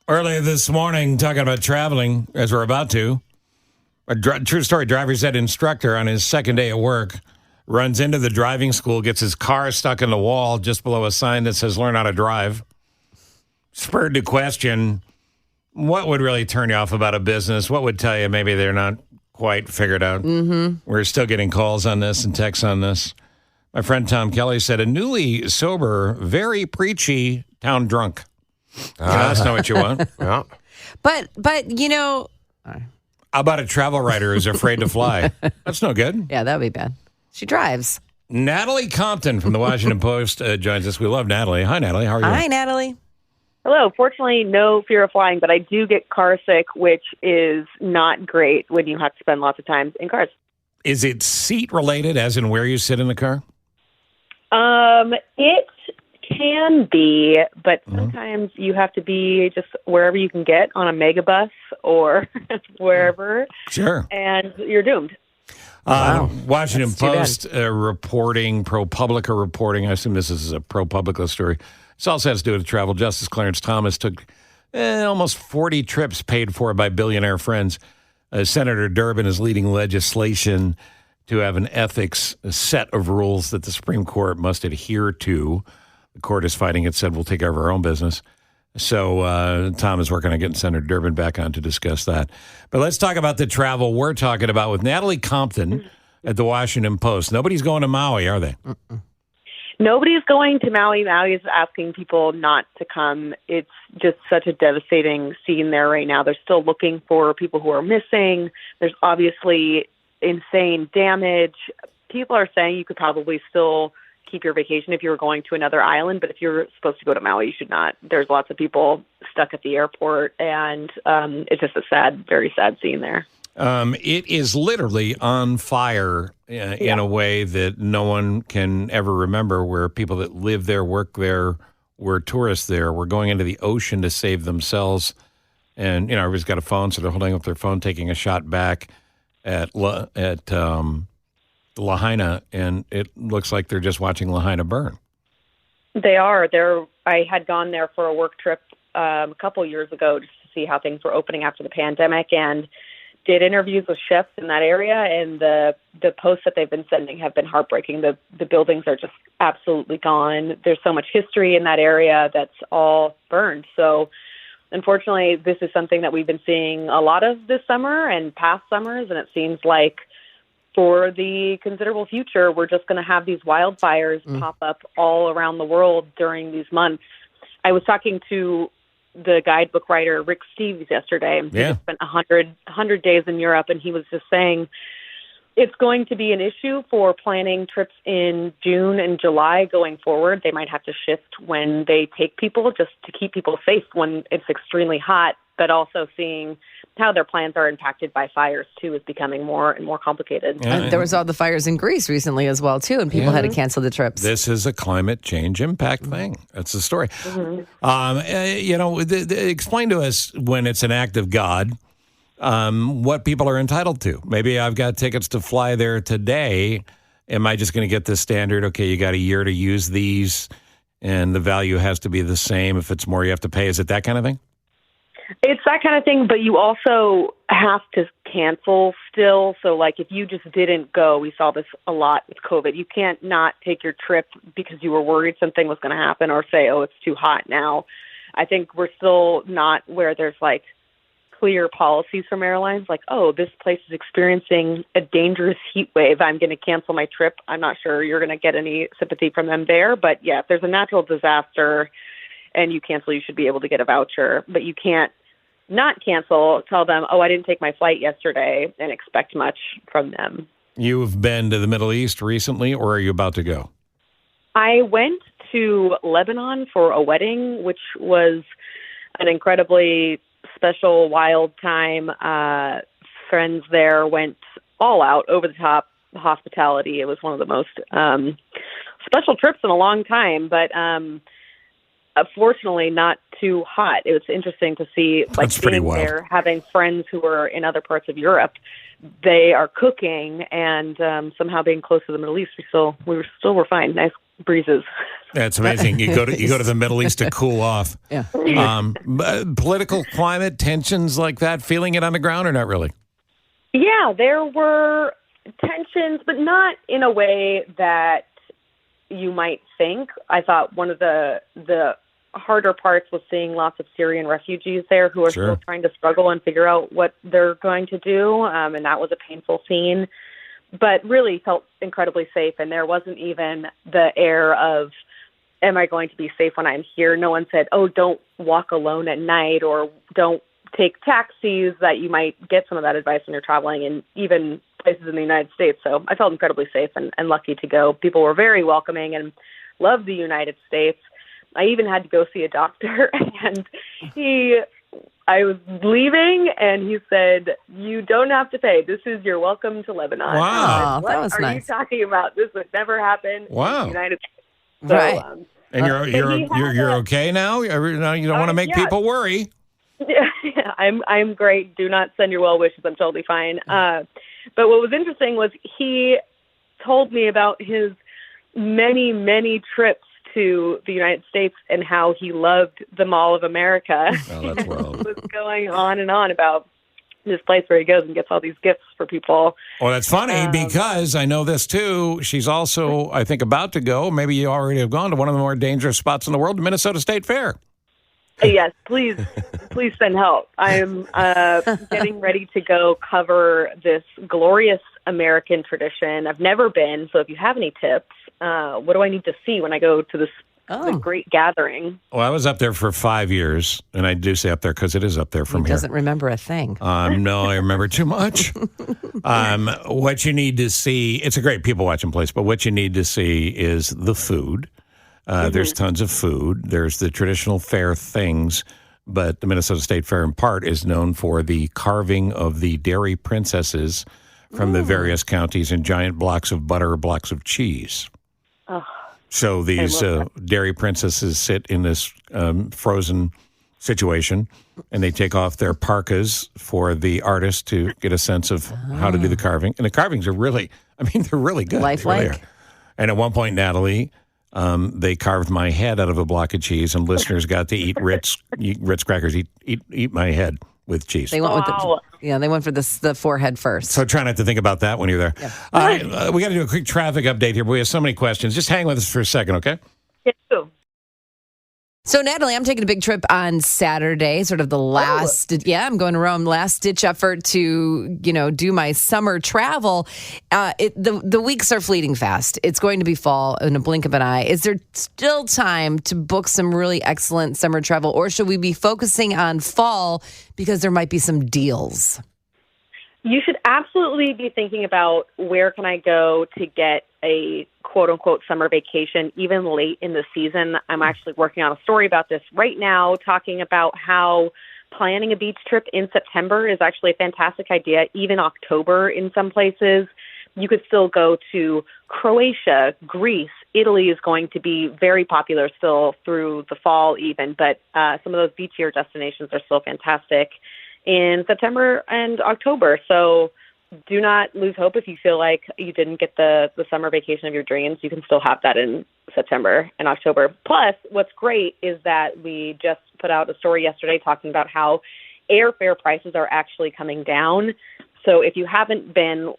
Earlier this morning, talking about traveling, as we're about to, true story, driver's ed instructor on his second day at work runs into the driving school, gets his car stuck in the wall just below a sign that says learn how to drive. Spurred to question, what would really turn you off about a business? What would tell you maybe they're not quite figured out? Mm-hmm. We're still getting calls on this and texts on this. My friend Tom Kelly said, a newly sober, very preachy town drunk. That's not what you want. Yeah. But How about a travel writer who's afraid to fly? That's no good. yeah, that would be bad. She drives. Natalie Compton from the Washington Post joins us. We love Natalie. Hi, Natalie. How are you? Hi, Natalie. Hello. Fortunately, no fear of flying, but I do get car sick, which is not great when you have to spend lots of time in cars. Is it seat related, as in where you sit in the car? It can be, but sometimes you have to be just wherever you can get on a megabus or wherever. Sure. And you're doomed. Washington That's too Post reporting, ProPublica reporting. I assume this is a ProPublica story. This also has to do with travel. Justice Clarence Thomas took almost 40 trips paid for by billionaire friends. Senator Durbin is leading legislation to have an ethics set of rules that the Supreme Court must adhere to. The court is fighting it, said we'll take care of our own business. So Tom is working on getting Senator Durbin back on to discuss that. But let's talk about the travel we're talking about with Natalie Compton at the Washington Post. Nobody's going to Maui, are they? Nobody's going to Maui. Maui is asking people not to come. It's just such a devastating scene there right now. They're still looking for people who are missing. There's obviously insane damage. People are saying you could probably still keep your vacation if you were going to another island, but if you're supposed to go to Maui, you should not. There's lots of people stuck at the airport, and it's just a sad, very sad scene there. It is literally on fire in a way that no one can ever remember, where people that live there, work there, were tourists there, were going into the ocean to save themselves. And, everybody's got a phone, so they're holding up their phone, taking a shot back at Lahaina, and it looks like they're just watching Lahaina burn. They are. I had gone there for a work trip a couple years ago just to see how things were opening after the pandemic, and did interviews with chefs in that area, and the posts that they've been sending have been heartbreaking. The buildings are just absolutely gone. There's so much history in that area that's all burned. So unfortunately, this is something that we've been seeing a lot of this summer and past summers, and it seems like for the considerable future, we're just going to have these wildfires pop up all around the world during these months. I was talking to the guidebook writer Rick Steves yesterday. He just spent 100 days in Europe, and he was just saying it's going to be an issue for planning trips in June and July going forward. They might have to shift when they take people just to keep people safe when it's extremely hot, but also seeing how their plans are impacted by fires, too, is becoming more and more complicated. Yeah. There was all the fires in Greece recently as well, too, and people had to cancel the trips. This is a climate change impact thing. That's the story. Explain to us, when it's an act of God, what people are entitled to. Maybe I've got tickets to fly there today. Am I just going to get the standard, okay, you got a year to use these, and the value has to be the same? If it's more, you have to pay. Is it that kind of thing? It's that kind of thing, but you also have to cancel still. So, if you just didn't go, we saw this a lot with COVID. You can't not take your trip because you were worried something was going to happen, or say, oh, it's too hot now. I think we're still not where there's, clear policies from airlines, this place is experiencing a dangerous heat wave. I'm going to cancel my trip. I'm not sure you're going to get any sympathy from them there. But, yeah, if there's a natural disaster and you cancel, you should be able to get a voucher. But you can't not cancel, tell them, oh, I didn't take my flight yesterday, and expect much from them. You've been to the Middle East recently, or are you about to go? I went to Lebanon for a wedding, which was an incredibly special, wild time. Friends there went all out, over the top hospitality. It was one of the most special trips in a long time, but fortunately not too hot. It was interesting to see, That's pretty being wild. there, having friends who were in other parts of Europe. They are cooking, and somehow being close to the Middle East, we were fine. Nice breezes. That's amazing. You go to the Middle East to cool off. Yeah. Political climate tensions like that, feeling it on the ground or not really? Yeah, there were tensions, but not in a way that you might think. I thought one of the harder parts was seeing lots of Syrian refugees there who are still trying to struggle and figure out what they're going to do, and that was a painful scene. But really felt incredibly safe, and there wasn't even the air of, am I going to be safe when I'm here? No one said, oh, don't walk alone at night or don't take taxis, that you might get some of that advice when you're traveling, and even places in the United States. So I felt incredibly safe and lucky to go. People were very welcoming and loved the United States. I even had to go see a doctor, and I was leaving, and he said, you don't have to pay. This is your welcome to Lebanon. Wow. What that was are nice. you talking about? This would never happen Wow. in the United States. So, Right. And you're okay now? You don't want to make people worry. Yeah, I'm great. Do not send your well wishes. I'm totally fine. But what was interesting was he told me about his many, many trips to the United States and how he loved the Mall of America. Oh, that's wild. He was going on and on about this place where he goes and gets all these gifts for people. Well, that's funny because I know this too. She's also, I think, about to go. Maybe you already have gone to one of the more dangerous spots in the world, the Minnesota State Fair. Yes, please send help. I'm getting ready to go cover this glorious American tradition. I've never been, so if you have any tips, what do I need to see when I go to this great gathering? Well, I was up there for 5 years, and I do say up there because it is up there from He here. doesn't remember a thing. No, I remember too much. What you need to see, it's a great people-watching place, but what you need to see is the food. There's tons of food. There's the traditional fair things, but the Minnesota State Fair in part is known for the carving of the dairy princesses from the various counties in giant blocks of butter or blocks of cheese. Oh, so these dairy princesses sit in this frozen situation, and they take off their parkas for the artist to get a sense of how to do the carving. And the carvings are really, they're really good. Lifelike. They really are. And at one point, Natalie, they carved my head out of a block of cheese, and listeners got to eat Ritz crackers, eat my head with cheese. They went with the forehead first. So try not to think about that when you're there. Yeah. We got to do a quick traffic update here. We have so many questions. Just hang with us for a second, okay? yes. So, Natalie, I'm taking a big trip on Saturday, sort of the last, I'm going to Rome, last-ditch effort to, do my summer travel. The weeks are fleeting fast. It's going to be fall in a blink of an eye. Is there still time to book some really excellent summer travel, or should we be focusing on fall because there might be some deals? You should absolutely be thinking about where can I go to get a quote-unquote summer vacation, even late in the season. I'm actually working on a story about this right now, talking about how planning a beach trip in September is actually a fantastic idea, even October in some places. You could still go to Croatia, Greece. Italy is going to be very popular still through the fall even, but some of those beachier destinations are still fantastic in September and October. So do not lose hope if you feel like you didn't get the summer vacation of your dreams. You can still have that in September and October. Plus, what's great is that we just put out a story yesterday talking about how airfare prices are actually coming down. So if you haven't been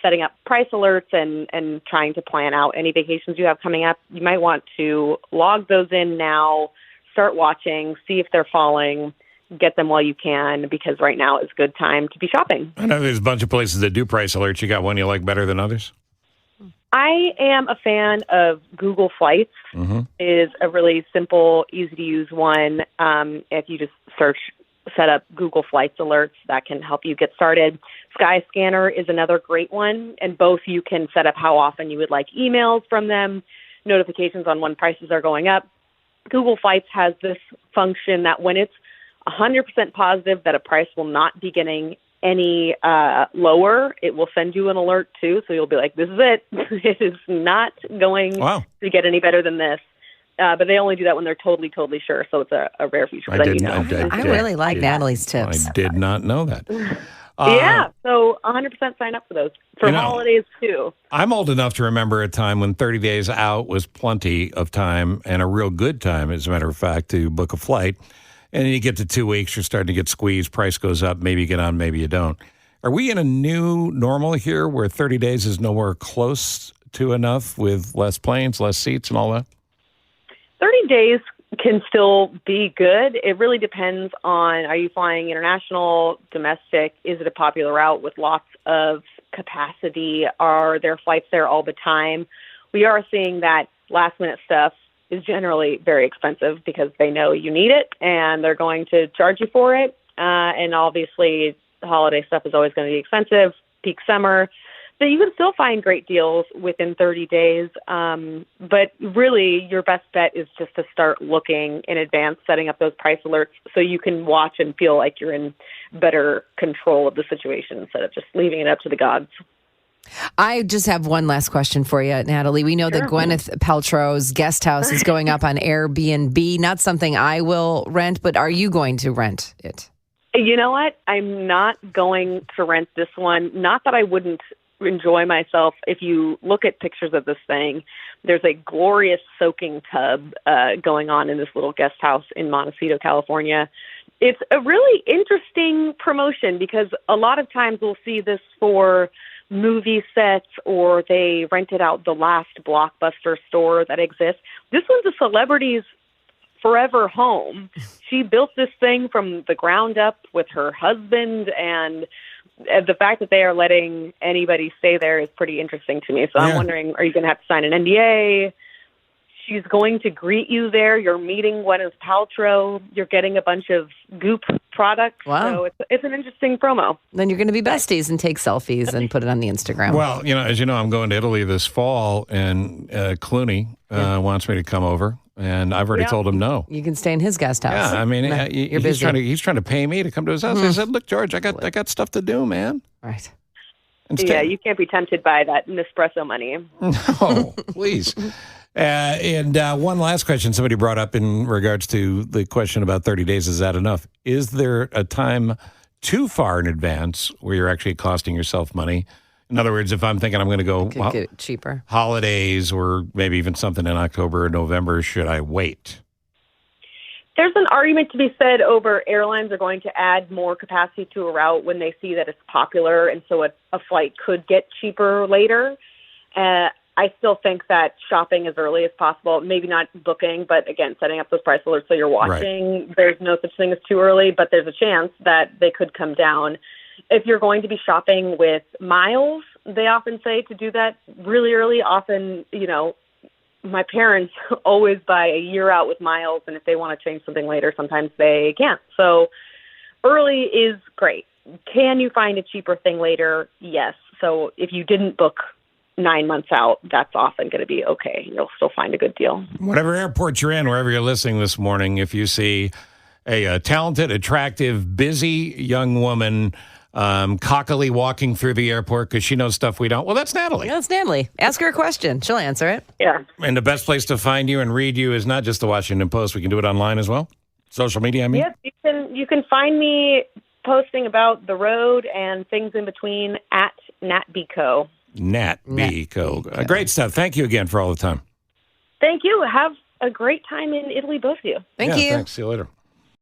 setting up price alerts and trying to plan out any vacations you have coming up, you might want to log those in now, start watching, see if they're falling, get them while you can, because right now is a good time to be shopping. I know there's a bunch of places that do price alerts. You got one you like better than others? I am a fan of Google Flights. Is a really simple, easy-to-use one. If you just set up Google Flights alerts, that can help you get started. Skyscanner is another great one, and both you can set up how often you would like emails from them, notifications on when prices are going up. Google Flights has this function that when it's 100% positive that a price will not be getting any lower, it will send you an alert too. So you'll be like, this is it. It is not going to get any better than this. But they only do that when they're totally, totally sure. So it's a rare feature. I really like Natalie's tips. I did not know that. Yeah, so 100% sign up for those. For holidays, too. I'm old enough to remember a time when 30 days out was plenty of time and a real good time, as a matter of fact, to book a flight. And then you get to 2 weeks, you're starting to get squeezed, price goes up, maybe you get on, maybe you don't. Are we in a new normal here where 30 days is nowhere close to enough with less planes, less seats and all that? 30 days can still be good. It really depends on, are you flying international, domestic? Is it a popular route with lots of capacity? Are there flights there all the time? We are seeing that last minute stuff is generally very expensive because they know you need it and they're going to charge you for it. And obviously the holiday stuff is always going to be expensive, peak summer. So you can still find great deals within 30 days. But really, your best bet is just to start looking in advance, setting up those price alerts so you can watch and feel like you're in better control of the situation instead of just leaving it up to the gods. I just have one last question for you, Natalie. We know that Gwyneth Paltrow's guest house is going up on Airbnb. Not something I will rent, but are you going to rent it? You know what? I'm not going to rent this one. Not that I wouldn't enjoy myself. If you look at pictures of this thing, there's a glorious soaking tub going on in this little guest house in Montecito, California. It's a really interesting promotion because a lot of times we'll see this for movie sets or they rented out the last Blockbuster store that exists. This one's a celebrity's forever home. She built this thing from the ground up with her husband, and the fact that they are letting anybody stay there is pretty interesting to me. So I'm wondering, are you going to have to sign an NDA? She's going to greet you there. You're meeting Gwyneth Paltrow. You're getting a bunch of Goop products. Wow. So it's an interesting promo. Then you're going to be besties and take selfies and put it on the Instagram. Well, as you know, I'm going to Italy this fall, and Clooney wants me to come over. And I've already told him no. You can stay in his guest house. Yeah, I mean, you're busy. he's trying to pay me to come to his house. I said, "Look, George, I got stuff to do, man." Right. Yeah, you can't be tempted by that Nespresso money. No, please. And one last question somebody brought up in regards to the question about 30 days. Is that enough? Is there a time too far in advance where you're actually costing yourself money? In other words, if I'm thinking I'm going to go Could get it cheaper holidays or maybe even something in October or November, should I wait? There's an argument to be said over airlines are going to add more capacity to a route when they see that it's popular, and so a flight could get cheaper later. I still think that shopping as early as possible, maybe not booking, but again, setting up those price alerts so you're watching. Right. There's no such thing as too early, but there's a chance that they could come down. If you're going to be shopping with miles, they often say to do that really early. Often, my parents always buy a year out with miles, and if they want to change something later, sometimes they can't. So early is great. Can you find a cheaper thing later? Yes. So if you didn't book 9 months out, that's often going to be okay. You'll still find a good deal. Whatever airport you're in, wherever you're listening this morning, if you see a talented, attractive, busy young woman cockily walking through the airport because she knows stuff we don't. Well, that's Natalie. Yeah, that's Natalie. Ask her a question. She'll answer it. Yeah. And the best place to find you and read you is not just the Washington Post. We can do it online as well. Social media, I mean. Yes, you can find me posting about the road and things in between at NatBco. NatBco. Great stuff. Thank you again for all the time. Thank you. Have a great time in Italy, both of you. Thank you. Thanks. See you later.